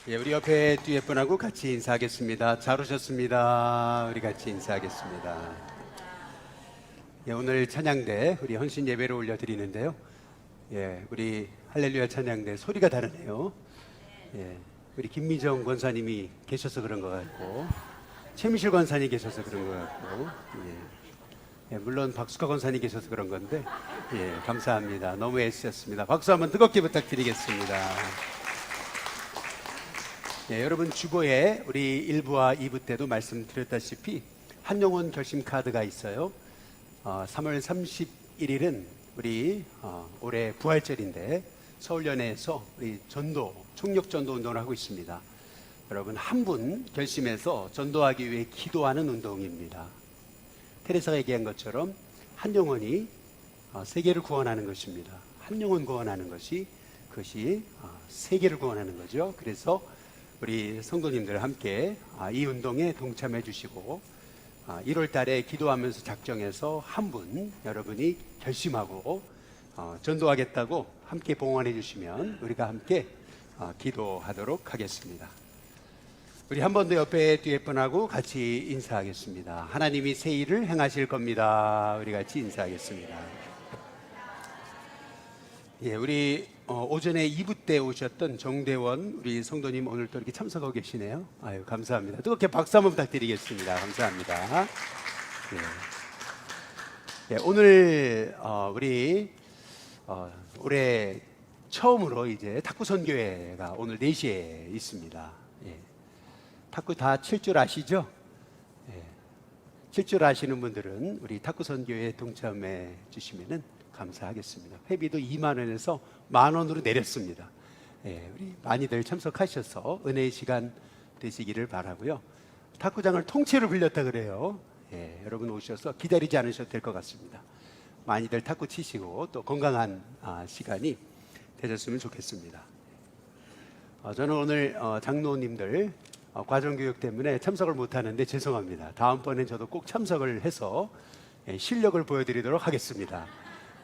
예, 우리 옆에 뒤에 분하고 같이 인사하겠습니다. 잘 오셨습니다. 우리 같이 인사하겠습니다. 예, 오늘 찬양대 우리 헌신 예배를 올려드리는데요. 예, 우리 할렐루야 찬양대 소리가 다르네요. 예, 우리 김미정 권사님이 계셔서 그런 것 같고, 최미실 권사님 계셔서 그런 것 같고, 예, 물론 박수카 권사님 계셔서 그런 건데, 예, 감사합니다. 너무 애쓰셨습니다. 박수 한번 뜨겁게 부탁드리겠습니다. 예, 여러분 주보에 우리 1부와 2부 때도 말씀드렸다시피 한영혼 결심 카드가 있어요. 3월 31일은 우리 올해 부활절인데 서울연회에서 우리 전도, 총력전도 운동을 하고 있습니다. 여러분 한 분 결심해서 전도하기 위해 기도하는 운동입니다. 테레사가 얘기한 것처럼 한 영혼이 세계를 구원하는 것입니다. 한 영혼 구원하는 것이 그것이 세계를 구원하는 거죠. 그래서 우리 성도님들 함께 이 운동에 동참해 주시고 1월 달에 기도하면서 작정해서 한 분 여러분이 결심하고 전도하겠다고 함께 봉헌해 주시면 우리가 함께 기도하도록 하겠습니다. 우리 한 번 더 옆에 뒤에 분하고 같이 인사하겠습니다. 하나님이 새 일을 행하실 겁니다. 우리 같이 인사하겠습니다. 예, 우리 오전에 2부 때 오셨던 정대원 우리 성도님 오늘 또 이렇게 참석하고 계시네요. 아유, 감사합니다. 뜨겁게 박수 한번 부탁드리겠습니다. 감사합니다. 예. 예, 오늘 우리 올해 처음으로 이제 탁구 선교회가 오늘 4시에 있습니다. 예. 탁구 다 칠 줄 아시죠? 예. 칠 줄 아시는 분들은 우리 탁구 선교회에 동참해 주시면은 감사하겠습니다. 회비도 2만 원에서 10,000원으로 내렸습니다. 예, 우리 많이들 참석하셔서 은혜의 시간 되시기를 바라고요. 탁구장을 통째로 빌렸다 그래요. 예, 여러분 오셔서 기다리지 않으셔도 될 것 같습니다. 많이들 탁구 치시고 또 건강한 시간이 되셨으면 좋겠습니다. 저는 오늘 장로님들 과정교육 때문에 참석을 못하는데 죄송합니다. 다음번엔 저도 꼭 참석을 해서 실력을 보여드리도록 하겠습니다.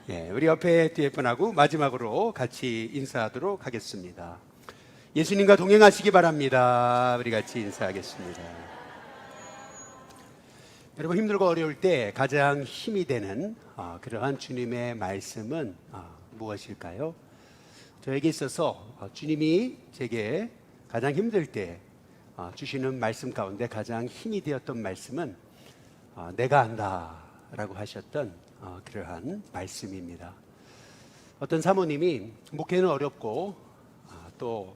예, 우리 옆에 뒤에 분하고 마지막으로 같이 인사하도록 하겠습니다. 예수님과 동행하시기 바랍니다. 우리 같이 인사하겠습니다. 여러분 힘들고 어려울 때 가장 힘이 되는 그러한 주님의 말씀은 무엇일까요? 저에게 있어서 주님이 제게 가장 힘들 때 주시는 말씀 가운데 가장 힘이 되었던 말씀은 내가 안다 라고 하셨던 그러한 말씀입니다. 어떤 사모님이 목회는 어렵고 또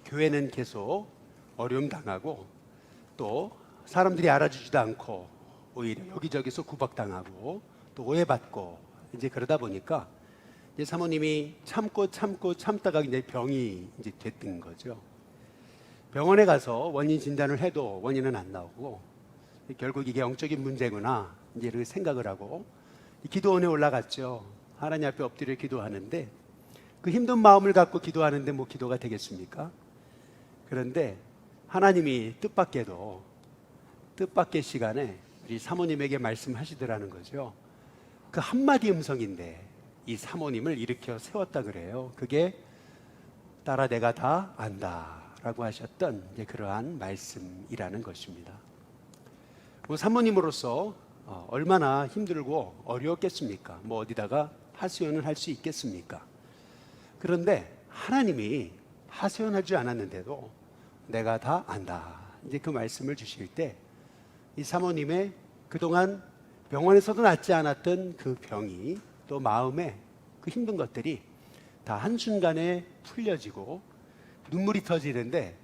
교회는 계속 어려움 당하고 또 사람들이 알아주지도 않고 오히려 여기저기서 구박당하고 또 오해받고 이제 그러다 보니까 이제 사모님이 참고 참다가 이제 병이 이제 됐던 거죠. 병원에 가서 원인 진단을 해도 원인은 안 나오고 결국 이게 영적인 문제구나 이제 이렇게 생각을 하고 기도원에 올라갔죠. 하나님 앞에 엎드려 기도하는데 그 힘든 마음을 갖고 기도하는데 뭐 기도가 되겠습니까? 그런데 하나님이 뜻밖의 시간에 우리 사모님에게 말씀하시더라는 거죠. 그 한마디 음성인데 이 사모님을 일으켜 세웠다 그래요. 그게 딸아 내가 다 안다 라고 하셨던 이제 그러한 말씀이라는 것입니다. 뭐 사모님으로서 얼마나 힘들고 어려웠겠습니까? 뭐 어디다가 하소연을 할 수 있겠습니까? 그런데 하나님이 하소연하지 않았는데도 내가 다 안다. 이제 그 말씀을 주실 때 이 사모님의 그동안 병원에서도 낫지 않았던 그 병이 또 마음에 그 힘든 것들이 다 한순간에 풀려지고 눈물이 터지는데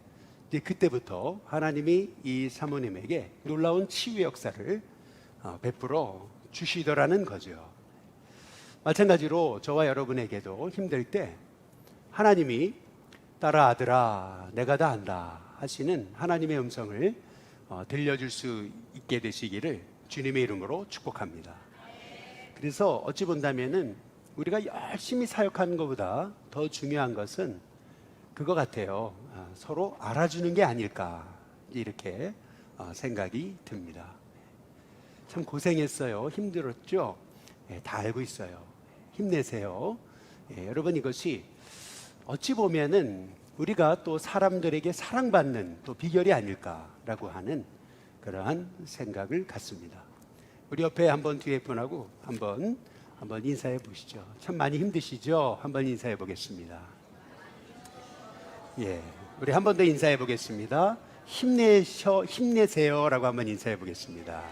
이제 그때부터 하나님이 이 사모님에게 놀라운 치유 역사를 베풀어 주시더라는 거죠. 마찬가지로 저와 여러분에게도 힘들 때 하나님이 딸아 아들아 내가 다 안다 하시는 하나님의 음성을 들려줄 수 있게 되시기를 주님의 이름으로 축복합니다. 그래서 어찌 본다면은 우리가 열심히 사역하는 것보다 더 중요한 것은 그거 같아요. 서로 알아주는 게 아닐까 이렇게 생각이 듭니다. 참 고생했어요. 힘들었죠? 예, 다 알고 있어요. 힘내세요. 예, 여러분 이것이 어찌 보면은 우리가 또 사람들에게 사랑받는 또 비결이 아닐까라고 하는 그러한 생각을 갖습니다. 우리 옆에 한번 뒤에 분하고 한번 인사해 보시죠. 참 많이 힘드시죠? 한번 인사해 보겠습니다. 예, 우리 한 번 더 인사해 보겠습니다. 힘내세요라고 한번 인사해 보겠습니다.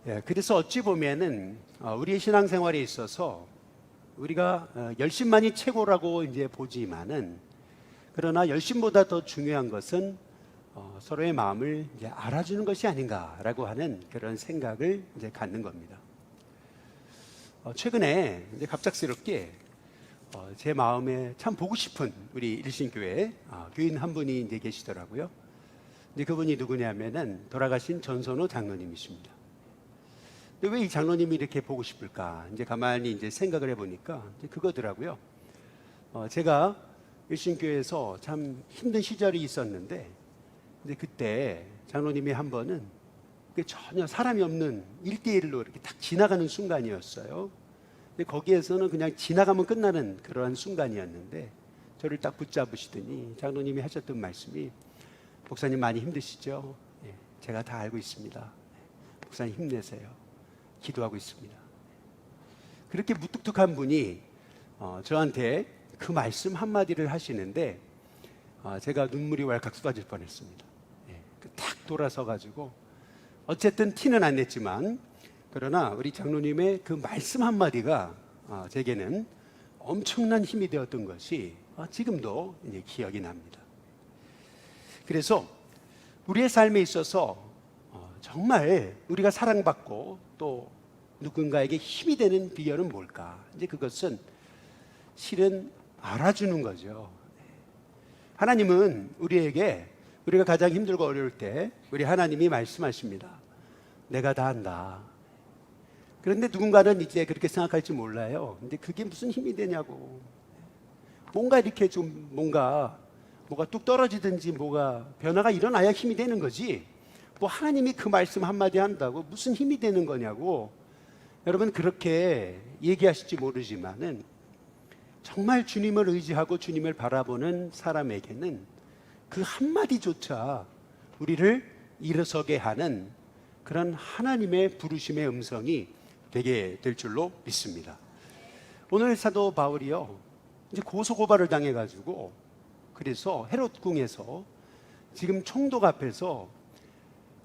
예, 그래서 어찌 보면은 우리의 신앙생활에 있어서 우리가 열심만이 최고라고 이제 보지만은, 그러나 열심보다 더 중요한 것은 서로의 마음을 이제 알아주는 것이 아닌가라고 하는 그런 생각을 이제 갖는 겁니다. 최근에 이제 갑작스럽게 제 마음에 참 보고 싶은 우리 일신교회 교인 한 분이 이제 계시더라고요. 근데 그분이 누구냐면은 돌아가신 전선호 장로님이십니다. 근데 왜 이 장로님이 이렇게 보고 싶을까? 이제 가만히 이제 생각을 해보니까 이제 그거더라고요. 제가 일신교회에서 참 힘든 시절이 있었는데, 근데 그때 장로님이 한 번은 전혀 사람이 없는 1대1로 이렇게 딱 지나가는 순간이었어요. 근데 거기에서는 그냥 지나가면 끝나는 그러한 순간이었는데, 저를 딱 붙잡으시더니 장로님이 하셨던 말씀이, 목사님 많이 힘드시죠? 예, 제가 다 알고 있습니다. 목사님 힘내세요. 기도하고 있습니다. 그렇게 무뚝뚝한 분이 저한테 그 말씀 한마디를 하시는데 제가 눈물이 왈칵 쏟아질 뻔했습니다. 예, 딱 돌아서 가지고 어쨌든 티는 안 냈지만, 그러나 우리 장로님의 그 말씀 한마디가 제게는 엄청난 힘이 되었던 것이 지금도 이제 기억이 납니다. 그래서 우리의 삶에 있어서 정말 우리가 사랑받고 또 누군가에게 힘이 되는 비결은 뭘까? 이제 그것은 실은 알아주는 거죠. 하나님은 우리에게, 우리가 가장 힘들고 어려울 때 우리 하나님이 말씀하십니다. 내가 다 한다. 그런데 누군가는 이제 그렇게 생각할지 몰라요. 근데 그게 무슨 힘이 되냐고. 뭔가 이렇게 좀 뭐가 뚝 떨어지든지 뭐가 변화가 일어나야 힘이 되는 거지. 뭐 하나님이 그 말씀 한마디 한다고 무슨 힘이 되는 거냐고. 여러분 그렇게 얘기하실지 모르지만은 정말 주님을 의지하고 주님을 바라보는 사람에게는 그 한마디조차 우리를 일어서게 하는 그런 하나님의 부르심의 음성이 되게 될 줄로 믿습니다. 오늘 사도 바울이요, 이제 고소고발을 당해가지고, 그래서 헤롯 궁에서 지금 총독 앞에서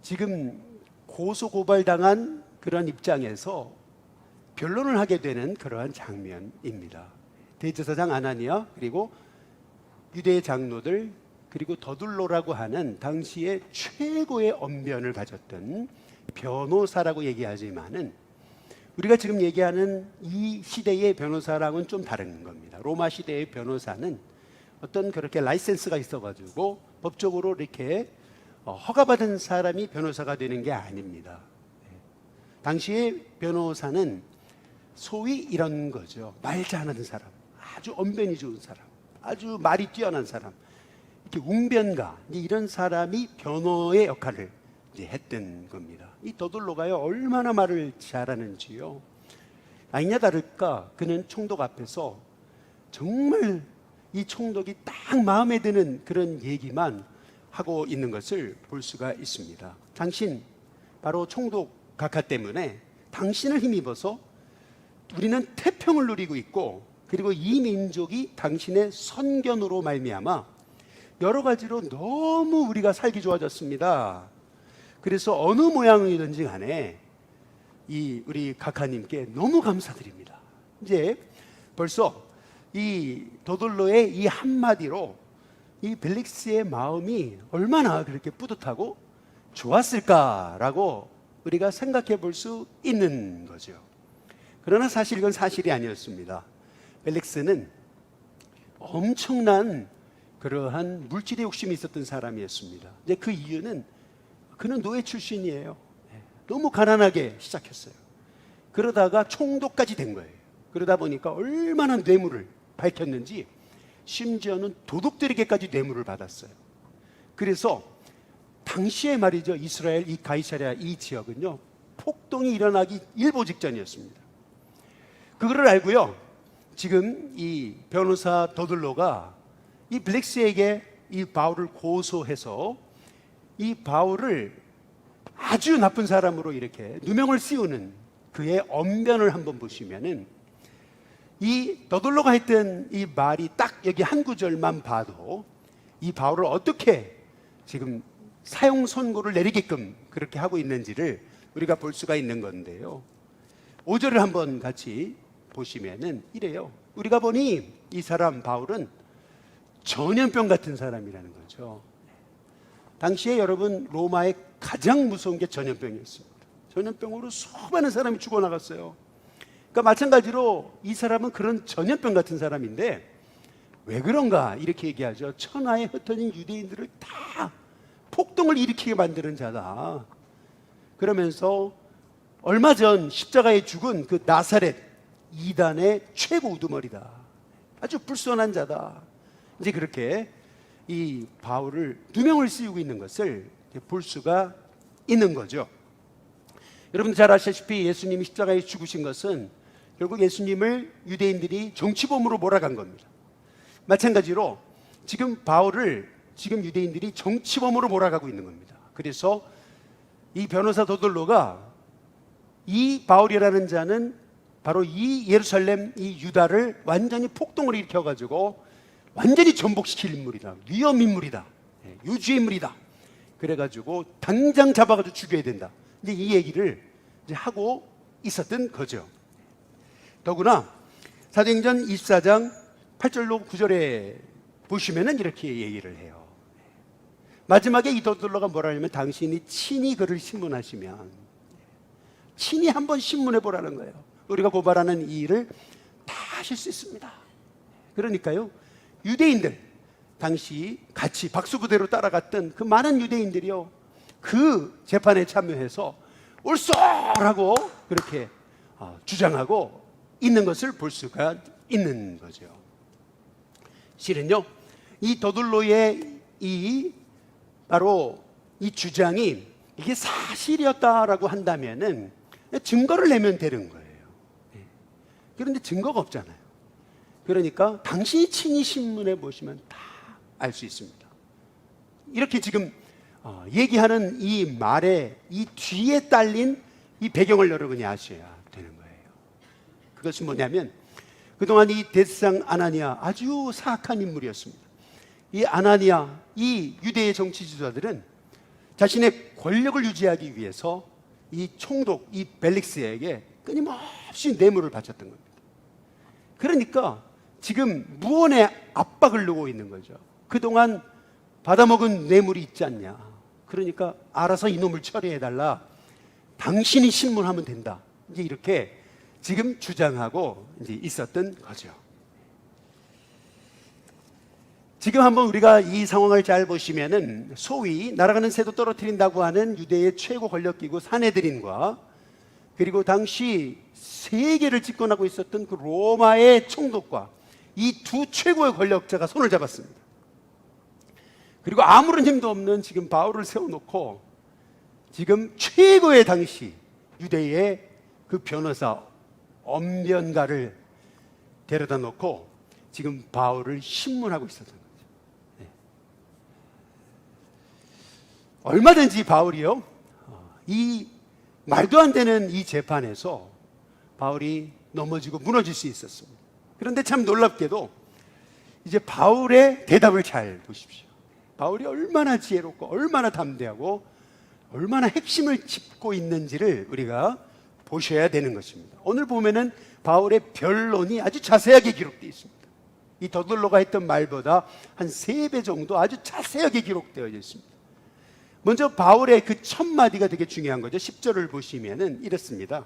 지금 고소고발당한 그런 입장에서 변론을 하게 되는 그러한 장면입니다. 대제사장 아나니아, 그리고 유대의 장로들, 그리고 더둘로라고 하는 당시에 최고의 언변을 가졌던 변호사라고 얘기하지만은, 우리가 지금 얘기하는 이 시대의 변호사랑은 좀 다른 겁니다. 로마 시대의 변호사는 어떤 그렇게 라이센스가 있어가지고 법적으로 이렇게 허가받은 사람이 변호사가 되는 게 아닙니다. 당시의 변호사는 소위 이런 거죠. 말 잘하는 사람, 아주 언변이 좋은 사람, 아주 말이 뛰어난 사람, 이렇게 웅변가, 이런 사람이 변호의 역할을 이제 했던 겁니다. 이 더둘로가요, 얼마나 말을 잘하는지요. 아니냐 다를까 그는 총독 앞에서 정말 이 총독이 딱 마음에 드는 그런 얘기만 하고 있는 것을 볼 수가 있습니다. 당신, 바로 총독 각하 때문에 당신을 힘입어서 우리는 태평을 누리고 있고, 그리고 이 민족이 당신의 선견으로 말미암아 여러 가지로 너무 우리가 살기 좋아졌습니다. 그래서 어느 모양이든지 간에 이 우리 각하님께 너무 감사드립니다. 이제 벌써 이 더둘로의 이 한마디로 이 벨릭스의 마음이 얼마나 그렇게 뿌듯하고 좋았을까라고 우리가 생각해 볼 수 있는 거죠. 그러나 사실 이건 사실이 아니었습니다. 벨릭스는 엄청난 그러한 물질의 욕심이 있었던 사람이었습니다. 이제 그 이유는 그는 노예 출신이에요. 너무 가난하게 시작했어요. 그러다가 총독까지 된 거예요. 그러다 보니까 얼마나 뇌물을 밝혔는지, 심지어는 도둑들에게까지 뇌물을 받았어요. 그래서 당시에 말이죠, 이스라엘 이 가이사랴 이 지역은요, 폭동이 일어나기 일보 직전이었습니다. 그거를 알고요, 지금 이 변호사 더들로가 이 블릭스에게 이 바울을 고소해서 이 바울을 아주 나쁜 사람으로 이렇게 누명을 씌우는 그의 언변을 한번 보시면은 이 더들로가 했던 이 말이 딱 여기 한 구절만 봐도 이 바울을 어떻게 지금 사형 선고를 내리게끔 그렇게 하고 있는지를 우리가 볼 수가 있는 건데요. 5절을 한번 같이 보시면은 이래요. 우리가 보니 이 사람 바울은 전염병 같은 사람이라는 거죠. 당시에 여러분 로마의 가장 무서운 게 전염병이었습니다. 전염병으로 수많은 사람이 죽어나갔어요. 그러니까 마찬가지로 이 사람은 그런 전염병 같은 사람인데 왜 그런가 이렇게 얘기하죠. 천하에 흩어진 유대인들을 다 폭동을 일으키게 만드는 자다. 그러면서 얼마 전 십자가에 죽은 그 나사렛 이단의 최고 우두머리다. 아주 불손한 자다. 이제 그렇게 이 바울을 누명을 씌우고 있는 것을 볼 수가 있는 거죠. 여러분 잘 아시다시피 예수님이 십자가에 죽으신 것은 결국 예수님을 유대인들이 정치범으로 몰아간 겁니다. 마찬가지로 지금 바울을 지금 유대인들이 정치범으로 몰아가고 있는 겁니다. 그래서 이 변호사 더들로가 이 바울이라는 자는 바로 이 예루살렘 이 유다를 완전히 폭동을 일으켜가지고 완전히 전복시킬 인물이다. 위험 인물이다. 유죄 인물이다. 그래가지고 당장 잡아가지고 죽여야 된다. 이제 이 얘기를 이제 하고 있었던 거죠. 더구나 사도행전 24장 8절로 9절에 보시면은 이렇게 얘기를 해요. 마지막에 이 더들로가 뭐라 하냐면 당신이 친히 그를 신문하시면 친히 한번 신문해 보라는 거예요. 우리가 고발하는 이 일을 다 하실 수 있습니다. 그러니까요 유대인들 당시 같이 박수부대로 따라갔던 그 많은 유대인들이요 그 재판에 참여해서 옳소라고 그렇게 주장하고 있는 것을 볼 수가 있는 거죠. 실은요 이 더들로의 이 바로 이 주장이 이게 사실이었다라고 한다면은 증거를 내면 되는 거예요. 그런데 증거가 없잖아요. 그러니까 당신이 친히 신문해 보시면 다 알 수 있습니다. 이렇게 지금 얘기하는 이 말에 이 뒤에 딸린 이 배경을 여러분이 아셔야 되는 거예요. 그것은 뭐냐면 그동안 이 대제사장 아나니아 아주 사악한 인물이었습니다. 이 아나니아 이 유대의 정치 지도자들은 자신의 권력을 유지하기 위해서 이 총독 이 벨릭스에게 끊임없이 뇌물을 바쳤던 겁니다. 그러니까 지금 무언의 압박을 누고 있는 거죠. 그동안 받아먹은 뇌물이 있지 않냐. 그러니까 알아서 이놈을 처리해달라. 당신이 신문하면 된다. 이제 이렇게 지금 주장하고 이제 있었던 거죠. 지금 한번 우리가 이 상황을 잘 보시면은 소위 날아가는 새도 떨어뜨린다고 하는 유대의 최고 권력기구 산헤드린과 그리고 당시 세계를 집권하고 있었던 그 로마의 총독과 이 두 최고의 권력자가 손을 잡았습니다. 그리고 아무런 힘도 없는 지금 바울을 세워놓고 지금 최고의 당시 유대의 그 변호사 언변가를 데려다 놓고 지금 바울을 신문하고 있었던 거죠. 네. 얼마든지 바울이요 이 말도 안 되는 이 재판에서 바울이 넘어지고 무너질 수 있었습니다. 그런데 참 놀랍게도 이제 바울의 대답을 잘 보십시오. 바울이 얼마나 지혜롭고 얼마나 담대하고 얼마나 핵심을 짚고 있는지를 우리가 보셔야 되는 것입니다. 오늘 보면은 바울의 변론이 아주 자세하게 기록되어 있습니다. 이 더들로가 했던 말보다 한 3배 정도 아주 자세하게 기록되어 있습니다. 먼저 바울의 그 첫 마디가 되게 중요한 거죠. 10절을 보시면은 이렇습니다.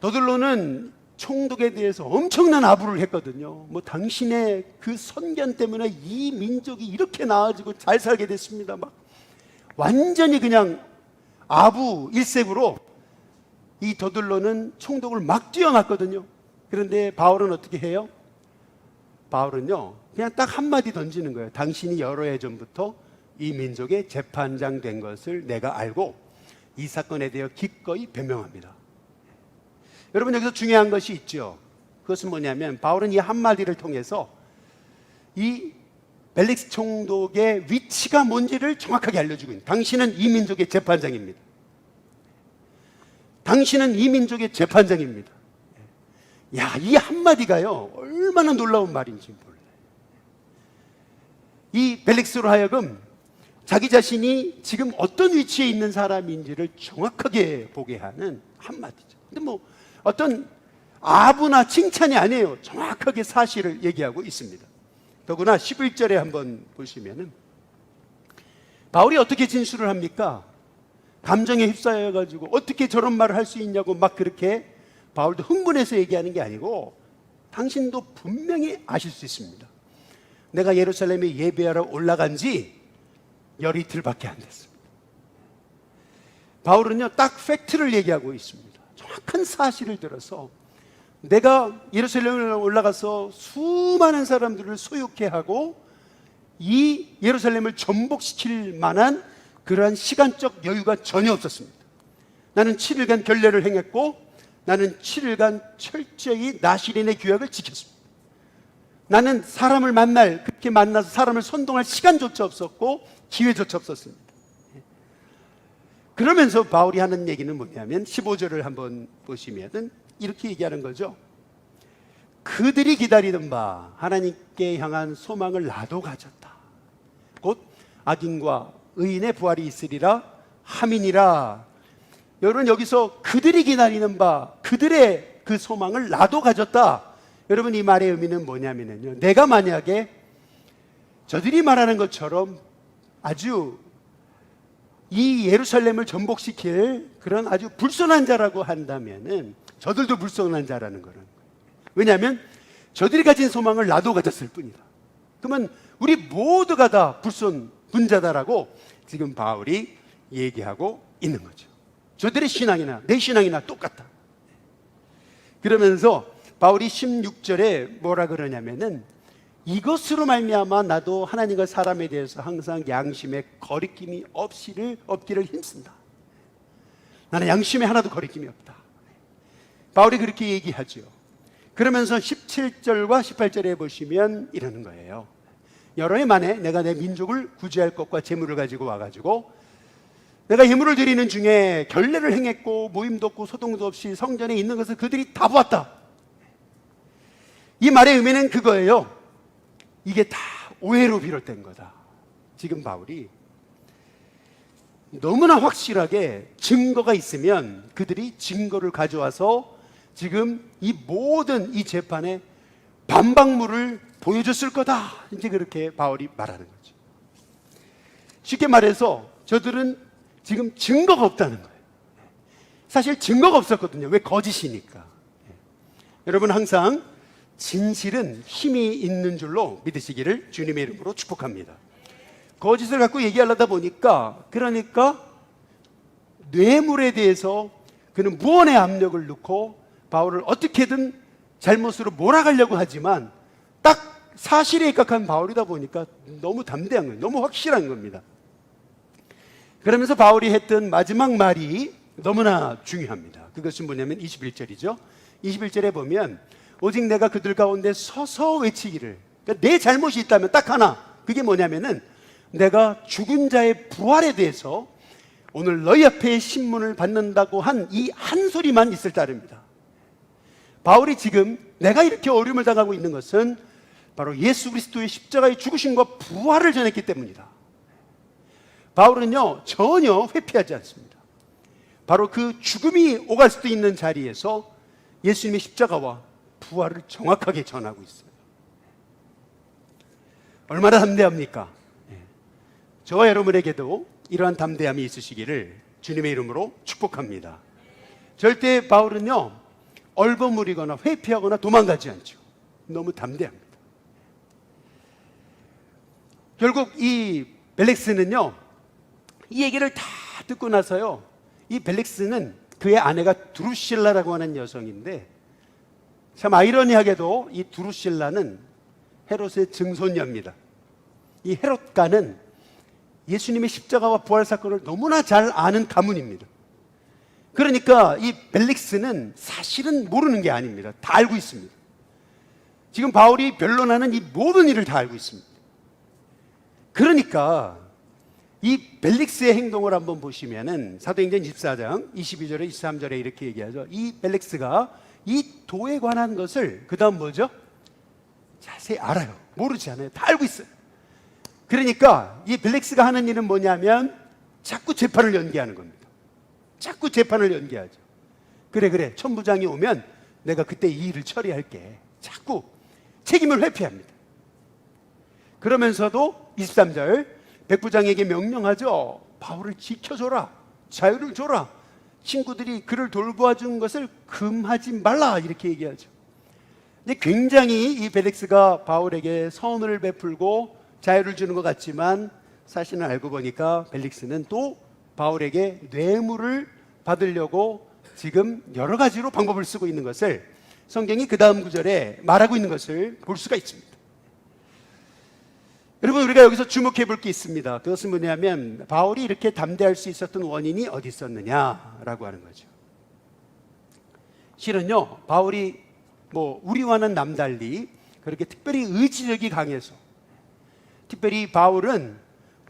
더들로는 총독에 대해서 엄청난 아부를 했거든요. 뭐 당신의 그 선견 때문에 이 민족이 이렇게 나아지고 잘 살게 됐습니다. 막 완전히 그냥 아부 일색으로 이 더들로는 총독을 막 뛰어났거든요. 그런데 바울은 어떻게 해요? 바울은요 그냥 딱 한마디 던지는 거예요. 당신이 여러 해 전부터 이 민족의 재판장 된 것을 내가 알고 이 사건에 대해 기꺼이 변명합니다. 여러분 여기서 중요한 것이 있죠. 그것은 뭐냐면 바울은 이 한마디를 통해서 이 벨릭스 총독의 위치가 뭔지를 정확하게 알려주고 있는, 당신은 이 민족의 재판장입니다. 당신은 이 민족의 재판장입니다. 야, 이 한마디가요 얼마나 놀라운 말인지 몰라요. 이 벨릭스로 하여금 자기 자신이 지금 어떤 위치에 있는 사람인지를 정확하게 보게 하는 한마디죠. 근데 뭐 어떤 아부나 칭찬이 아니에요. 정확하게 사실을 얘기하고 있습니다. 더구나 11절에 한번 보시면은 바울이 어떻게 진술을 합니까? 감정에 휩싸여 가지고 어떻게 저런 말을 할 수 있냐고 막 그렇게 바울도 흥분해서 얘기하는 게 아니고, 당신도 분명히 아실 수 있습니다. 내가 예루살렘에 예배하러 올라간 지 열이틀밖에 안 됐습니다. 바울은요 딱 팩트를 얘기하고 있습니다. 정확한 사실을 들어서 내가 예루살렘에 올라가서 수많은 사람들을 소유케 하고 이 예루살렘을 전복시킬 만한 그러한 시간적 여유가 전혀 없었습니다. 나는 7일간 결례를 행했고 나는 7일간 철저히 나시린의 규약을 지켰습니다. 나는 사람을 그렇게 만나서 사람을 선동할 시간조차 없었고 기회조차 없었습니다. 그러면서 바울이 하는 얘기는 뭐냐면 15절을 한번 보시면은 이렇게 얘기하는 거죠. 그들이 기다리던 바 하나님께 향한 소망을 나도 가졌다. 곧 악인과 의인의 부활이 있으리라 함이니라. 여러분, 여기서 그들이 기다리는 바, 그들의 그 소망을 나도 가졌다. 여러분, 이 말의 의미는 뭐냐면요, 내가 만약에 저들이 말하는 것처럼 아주 이 예루살렘을 전복시킬 그런 아주 불손한 자라고 한다면은 저들도 불손한 자라는 거는 거예요. 왜냐하면 저들이 가진 소망을 나도 가졌을 뿐이다. 그러면 우리 모두가 다 불손분자다라고 지금 바울이 얘기하고 있는 거죠. 저들의 신앙이나 내 신앙이나 똑같다. 그러면서 바울이 16절에 뭐라 그러냐면은 이것으로 말미암아 나도 하나님과 사람에 대해서 항상 양심에 거리낌이 없기를 힘쓴다. 나는 양심에 하나도 거리낌이 없다. 바울이 그렇게 얘기하죠. 그러면서 17절과 18절에 보시면 이러는 거예요. 여러 해 만에 내가 내 민족을 구제할 것과 재물을 가지고 와가지고 내가 예물을 드리는 중에 결례를 행했고 모임도 없고 소동도 없이 성전에 있는 것을 그들이 다 보았다. 이 말의 의미는 그거예요. 이게 다 오해로 비롯된 거다. 지금 바울이 너무나 확실하게 증거가 있으면 그들이 증거를 가져와서 지금 이 모든 이 재판에 반박물을 보여줬을 거다. 이제 그렇게 바울이 말하는 거죠. 쉽게 말해서 저들은 지금 증거가 없다는 거예요. 사실 증거가 없었거든요. 왜? 거짓이니까. 여러분, 항상 진실은 힘이 있는 줄로 믿으시기를 주님의 이름으로 축복합니다. 거짓을 갖고 얘기하려다 보니까, 그러니까 뇌물에 대해서 그는 무언의 압력을 넣고 바울을 어떻게든 잘못으로 몰아가려고 하지만 딱 사실에 입각한 바울이다 보니까 너무 담대한 거예요. 너무 확실한 겁니다. 그러면서 바울이 했던 마지막 말이 너무나 중요합니다. 그것은 뭐냐면 21절이죠. 21절에 보면 오직 내가 그들 가운데 서서 외치기를, 그러니까 내 잘못이 있다면 딱 하나, 그게 뭐냐면은 내가 죽은 자의 부활에 대해서 오늘 너희 앞에 신문을 받는다고 한 이 한 소리만 있을 따릅니다. 바울이 지금 내가 이렇게 어려움을 당하고 있는 것은 바로 예수 그리스도의 십자가의 죽으심과 부활을 전했기 때문이다. 바울은요 전혀 회피하지 않습니다. 바로 그 죽음이 오갈 수도 있는 자리에서 예수님의 십자가와 부활을 정확하게 전하고 있어요. 얼마나 담대합니까? 저와 여러분에게도 이러한 담대함이 있으시기를 주님의 이름으로 축복합니다. 절대 바울은요 얼버무리거나 회피하거나 도망가지 않죠. 너무 담대합니다. 결국 이 벨릭스는요 이 얘기를 다 듣고 나서요, 이 벨릭스는 그의 아내가 두루실라라고 하는 여성인데, 참 아이러니하게도 이 두루실라는 헤롯의 증손녀입니다. 이 헤롯가는 예수님의 십자가와 부활 사건을 너무나 잘 아는 가문입니다. 그러니까 이 벨릭스는 사실은 모르는 게 아닙니다. 다 알고 있습니다. 지금 바울이 변론하는 이 모든 일을 다 알고 있습니다. 그러니까 이 벨릭스의 행동을 한번 보시면은 사도행전 24장 22절에 23절에 이렇게 얘기하죠. 이 벨릭스가 이 도에 관한 것을 그 다음 뭐죠? 자세히 알아요. 모르지 않아요. 다 알고 있어요. 그러니까 이 벨릭스가 하는 일은 뭐냐면 자꾸 재판을 연기하는 겁니다. 자꾸 재판을 연기하죠. 그래 천부장이 오면 내가 그때 이 일을 처리할게. 자꾸 책임을 회피합니다. 그러면서도 23절 백부장에게 명령하죠. 바울을 지켜줘라. 자유를 줘라. 친구들이 그를 돌보아준 것을 금하지 말라. 이렇게 얘기하죠. 근데 굉장히 이 벨릭스가 바울에게 선을 베풀고 자유를 주는 것 같지만 사실은 알고 보니까 벨릭스는 또 바울에게 뇌물을 받으려고 지금 여러 가지로 방법을 쓰고 있는 것을 성경이 그 다음 구절에 말하고 있는 것을 볼 수가 있습니다. 여러분, 우리가 여기서 주목해 볼 게 있습니다. 그것은 뭐냐면 바울이 이렇게 담대할 수 있었던 원인이 어디 있었느냐라고 하는 거죠. 실은요, 바울이 우리와는 남달리 그렇게 특별히 의지력이 강해서, 특별히 바울은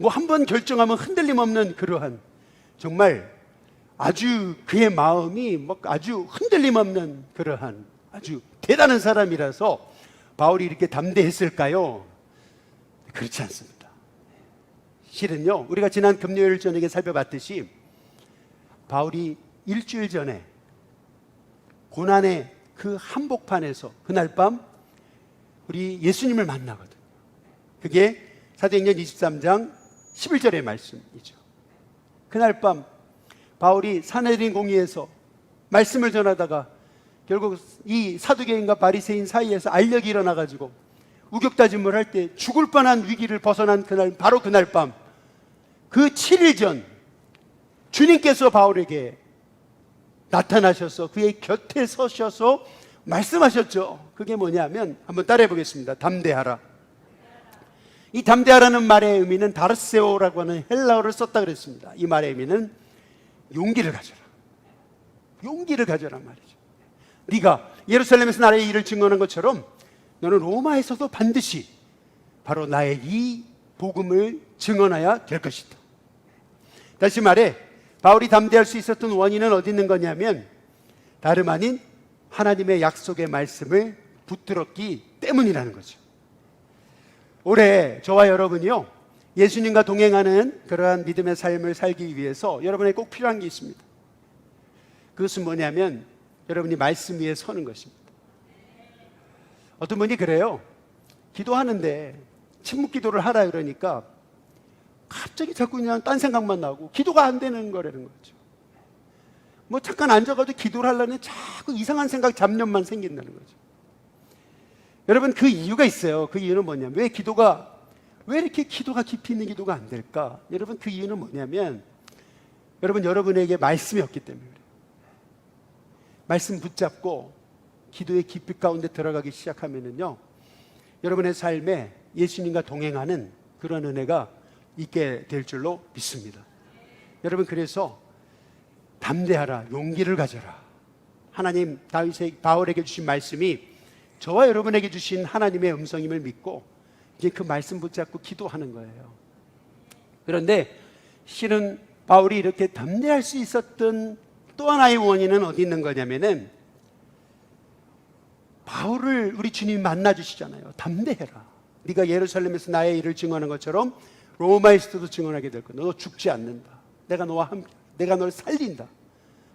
한 번 결정하면 흔들림 없는 그러한, 정말 아주 그의 마음이 아주 흔들림 없는 그러한 아주 대단한 사람이라서 바울이 이렇게 담대했을까요? 그렇지 않습니다. 실은요, 우리가 지난 금요일 저녁에 살펴봤듯이 바울이 일주일 전에 고난의 그 한복판에서 그날 밤 우리 예수님을 만나거든요. 그게 사도행전 23장 11절의 말씀이죠. 그날 밤 바울이 사내들인 공의에서 말씀을 전하다가 결국 이 사두개인과 바리새인 사이에서 알력이 일어나가지고 우격다짐을 할 때 죽을 뻔한 위기를 벗어난 그날, 바로 그날 밤, 그 7일 전 주님께서 바울에게 나타나셔서 그의 곁에 서셔서 말씀하셨죠. 그게 뭐냐면 한번 따라해 보겠습니다. 담대하라. 이 담대하라는 말의 의미는 다르세오라고 하는 헬라어를 썼다 그랬습니다. 이 말의 의미는 용기를 가져라. 용기를 가져란 말이죠. 네가 예루살렘에서 나의 일을 증언한 것처럼 너는 로마에서도 반드시 바로 나의 이 복음을 증언해야 될 것이다. 다시 말해 바울이 담대할 수 있었던 원인은 어디 있는 거냐면 다름 아닌 하나님의 약속의 말씀을 붙들었기 때문이라는 거죠. 올해 저와 여러분이요, 예수님과 동행하는 그러한 믿음의 삶을 살기 위해서 여러분에게 꼭 필요한 게 있습니다. 그것은 뭐냐면 여러분이 말씀 위에 서는 것입니다. 어떤 분이 그래요. 기도하는데 침묵 기도를 하라 그러니까 갑자기 자꾸 그냥 딴 생각만 나고 기도가 안 되는 거라는 거죠. 잠깐 앉아가지고 기도를 하려니 자꾸 이상한 생각, 잡념만 생긴다는 거죠. 여러분, 그 이유가 있어요. 그 이유는 뭐냐면 왜 이렇게 기도가 깊이 있는 기도가 안 될까? 여러분, 그 이유는 뭐냐면 여러분에게 말씀이 없기 때문에 그래요. 말씀 붙잡고 기도의 깊이 가운데 들어가기 시작하면은요, 여러분의 삶에 예수님과 동행하는 그런 은혜가 있게 될 줄로 믿습니다. 여러분, 그래서 담대하라, 용기를 가져라. 하나님 바울에게 주신 말씀이 저와 여러분에게 주신 하나님의 음성임을 믿고 이제 그 말씀 붙잡고 기도하는 거예요. 그런데 실은 바울이 이렇게 담대할 수 있었던 또 하나의 원인은 어디 있는 거냐면은 바울을 우리 주님이 만나 주시잖아요. 담대해라. 네가 예루살렘에서 나의 일을 증언한 것처럼 로마에서도 증언하게 될 거야. 너 죽지 않는다. 내가 너와 함께, 내가 널 살린다.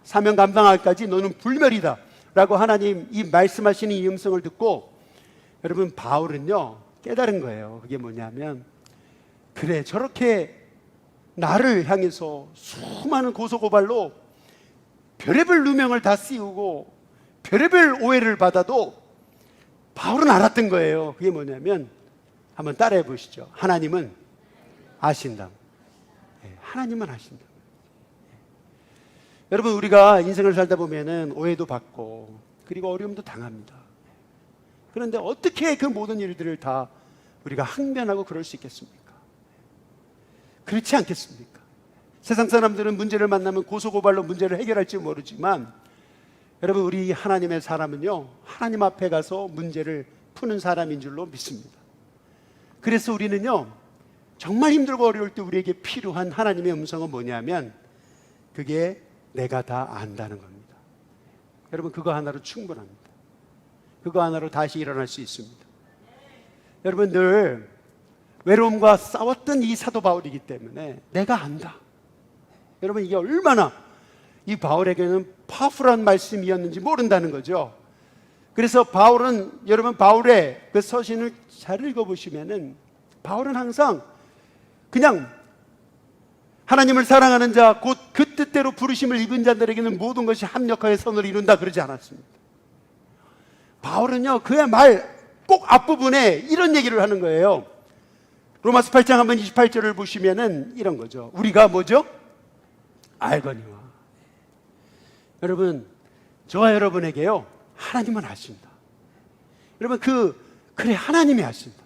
사명 감당할까지 너는 불멸이다. 라고 하나님 이 말씀하시는 이 음성을 듣고 여러분, 바울은요 깨달은 거예요. 그게 뭐냐면 그래, 저렇게 나를 향해서 수많은 고소고발로 별의별 누명을 다 씌우고 별의별 오해를 받아도 바울은 알았던 거예요. 그게 뭐냐면 한번 따라해 보시죠. 하나님은 아신다. 하나님은 아신다. 여러분, 우리가 인생을 살다 보면은 오해도 받고 그리고 어려움도 당합니다. 그런데 어떻게 그 모든 일들을 다 우리가 항변하고 그럴 수 있겠습니까? 그렇지 않겠습니까? 세상 사람들은 문제를 만나면 고소고발로 문제를 해결할지 모르지만 여러분, 우리 하나님의 사람은요, 하나님 앞에 가서 문제를 푸는 사람인 줄로 믿습니다. 그래서 우리는요, 정말 힘들고 어려울 때 우리에게 필요한 하나님의 음성은 뭐냐면 그게 내가 다 안다는 겁니다. 여러분, 그거 하나로 충분합니다. 그거 하나로 다시 일어날 수 있습니다. 여러분, 늘 외로움과 싸웠던 이 사도 바울이기 때문에 내가 안다. 여러분, 이게 얼마나 이 바울에게는 파워풀한 말씀이었는지 모른다는 거죠. 그래서 바울은, 여러분, 바울의 그 서신을 잘 읽어보시면은 바울은 항상 그냥 하나님을 사랑하는 자, 곧 그 뜻대로 부르심을 입은 자들에게는 모든 것이 합력하여 선을 이룬다 그러지 않았습니다. 바울은요, 그의 말 꼭 앞부분에 이런 얘기를 하는 거예요. 로마서 8장 한번 28절을 보시면은 이런 거죠. 우리가 뭐죠? 알거니와. 여러분, 저와 여러분에게요, 하나님은 아십니다. 여러분, 그래, 하나님이 아십니다.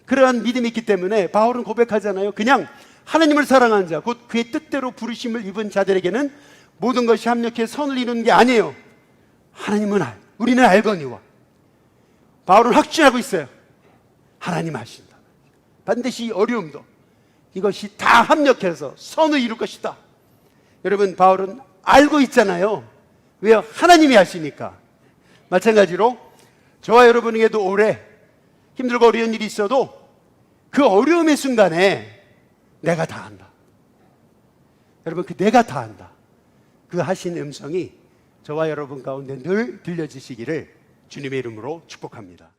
그러한 믿음이 있기 때문에 바울은 고백하잖아요. 그냥 하나님을 사랑하는 자, 곧 그의 뜻대로 부르심을 입은 자들에게는 모든 것이 합력해 선을 이루는 게 아니에요. 하나님은 우리는 알거니와. 바울은 확신하고 있어요. 하나님 아신다. 반드시 이 어려움도 이것이 다 합력해서 선을 이룰 것이다. 여러분, 바울은 알고 있잖아요. 왜요? 하나님이 아시니까. 마찬가지로 저와 여러분에게도 오래 힘들고 어려운 일이 있어도 그 어려움의 순간에 내가 다 안다. 여러분, 그 내가 다 안다, 그 하신 음성이 저와 여러분 가운데 늘 들려지시기를 주님의 이름으로 축복합니다.